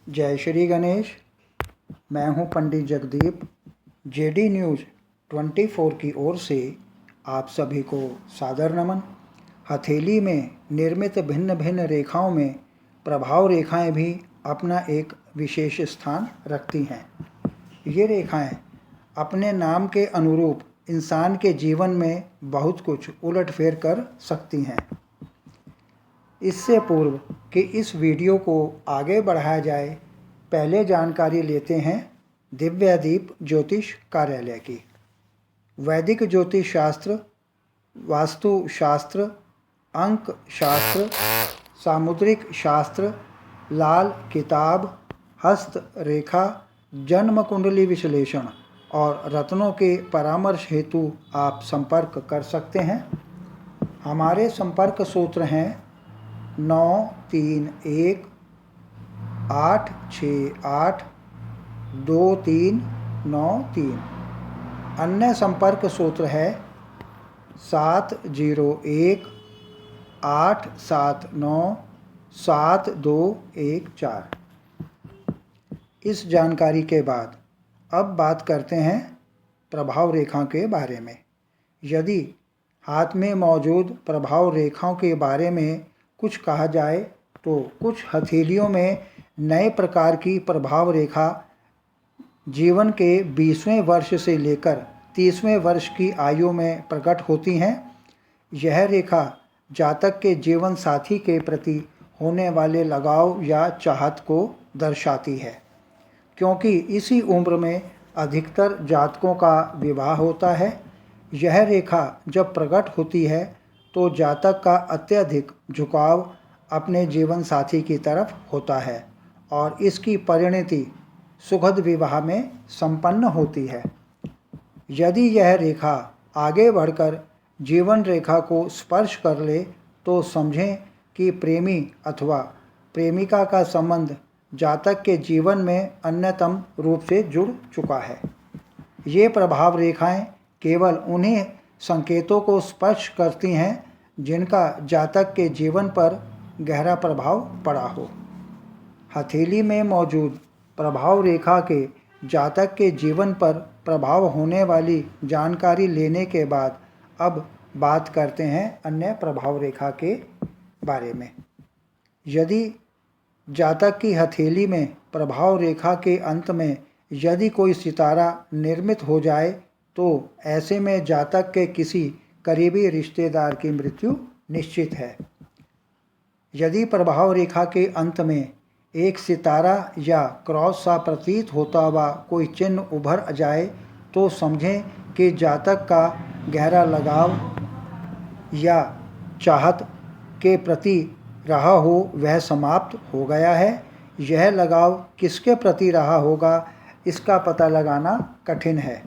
जय श्री गणेश। मैं हूं पंडित जगदीप। जेडी न्यूज़ 24 की ओर से आप सभी को सादर नमन। हथेली में निर्मित भिन्न भिन्न रेखाओं में प्रभाव रेखाएं भी अपना एक विशेष स्थान रखती हैं। ये रेखाएं अपने नाम के अनुरूप इंसान के जीवन में बहुत कुछ उलटफेर कर सकती हैं। इससे पूर्व कि इस वीडियो को आगे बढ़ाया जाए, पहले जानकारी लेते हैं दिव्यदीप ज्योतिष कार्यालय की। वैदिक ज्योतिष शास्त्र, वास्तु शास्त्र, अंक शास्त्र, सामुद्रिक शास्त्र, लाल किताब, हस्त रेखा, जन्म कुंडली विश्लेषण और रत्नों के परामर्श हेतु आप संपर्क कर सकते हैं। हमारे संपर्क सूत्र हैं 931-868-2393। अन्य संपर्क सूत्र है 701-879-7214। इस जानकारी के बाद अब बात करते हैं प्रभाव रेखा के बारे में। यदि हाथ में मौजूद प्रभाव रेखाओं के बारे में कुछ कहा जाए तो कुछ हथेलियों में नए प्रकार की प्रभाव रेखा जीवन के 20वें वर्ष से लेकर 30वें वर्ष की आयु में प्रकट होती हैं। यह रेखा जातक के जीवन साथी के प्रति होने वाले लगाव या चाहत को दर्शाती है, क्योंकि इसी उम्र में अधिकतर जातकों का विवाह होता है। यह रेखा जब प्रकट होती है तो जातक का अत्यधिक झुकाव अपने जीवन साथी की तरफ होता है और इसकी परिणति सुखद विवाह में संपन्न होती है। यदि यह रेखा आगे बढ़कर जीवन रेखा को स्पर्श कर ले तो समझें कि प्रेमी अथवा प्रेमिका का संबंध जातक के जीवन में अन्यतम रूप से जुड़ चुका है। ये प्रभाव रेखाएं केवल उन्हीं संकेतों को स्पर्श करती हैं जिनका जातक के जीवन पर गहरा प्रभाव पड़ा हो। हथेली में मौजूद प्रभाव रेखा के जातक के जीवन पर प्रभाव होने वाली जानकारी लेने के बाद अब बात करते हैं अन्य प्रभाव रेखा के बारे में। यदि जातक की हथेली में प्रभाव रेखा के अंत में यदि कोई सितारा निर्मित हो जाए तो ऐसे में जातक के किसी करीबी रिश्तेदार की मृत्यु निश्चित है। यदि प्रभाव रेखा के अंत में एक सितारा या क्रॉस सा प्रतीत होता हुआ कोई चिन्ह उभर जाए तो समझें कि जातक का गहरा लगाव या चाहत के प्रति रहा हो वह समाप्त हो गया है। यह लगाव किसके प्रति रहा होगा इसका पता लगाना कठिन है,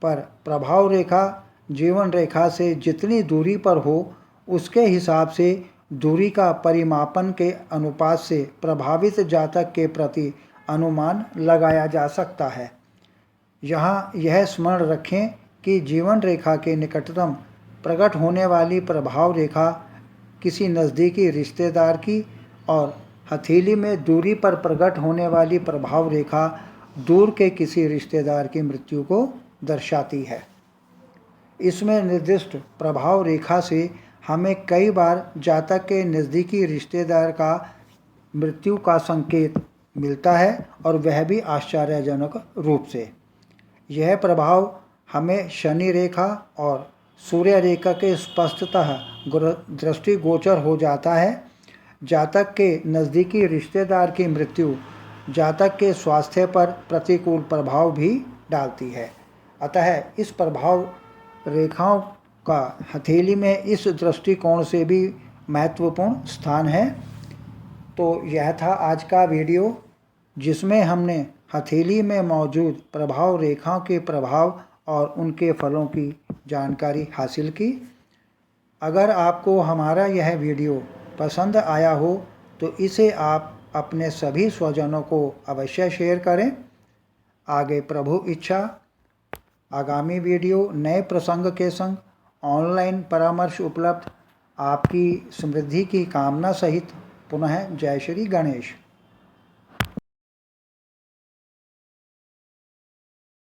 पर प्रभाव रेखा जीवन रेखा से जितनी दूरी पर हो उसके हिसाब से दूरी का परिमापन के अनुपात से प्रभावित जातक के प्रति अनुमान लगाया जा सकता है। यहाँ यह स्मरण रखें कि जीवन रेखा के निकटतम प्रकट होने वाली प्रभाव रेखा किसी नज़दीकी रिश्तेदार की और हथेली में दूरी पर प्रकट होने वाली प्रभाव रेखा दूर के किसी रिश्तेदार की मृत्यु को दर्शाती है। इसमें निर्दिष्ट प्रभाव रेखा से हमें कई बार जातक के नज़दीकी रिश्तेदार का मृत्यु का संकेत मिलता है और वह भी आश्चर्यजनक रूप से। यह प्रभाव हमें शनि रेखा और सूर्य रेखा के स्पष्टतः दृष्टिगोचर हो जाता है। जातक के नज़दीकी रिश्तेदार की मृत्यु जातक के स्वास्थ्य पर प्रतिकूल प्रभाव भी डालती है। अतः इस प्रभाव रेखाओं का हथेली में इस दृष्टिकोण से भी महत्वपूर्ण स्थान है। तो यह था आज का वीडियो जिसमें हमने हथेली में मौजूद प्रभाव रेखाओं के प्रभाव और उनके फलों की जानकारी हासिल की। अगर आपको हमारा यह वीडियो पसंद आया हो तो इसे आप अपने सभी स्वजनों को अवश्य शेयर करें। आगे प्रभु इच्छा आगामी वीडियो नए प्रसंग के संग ऑनलाइन परामर्श उपलब्ध। आपकी समृद्धि की कामना सहित पुनः जय श्री गणेश।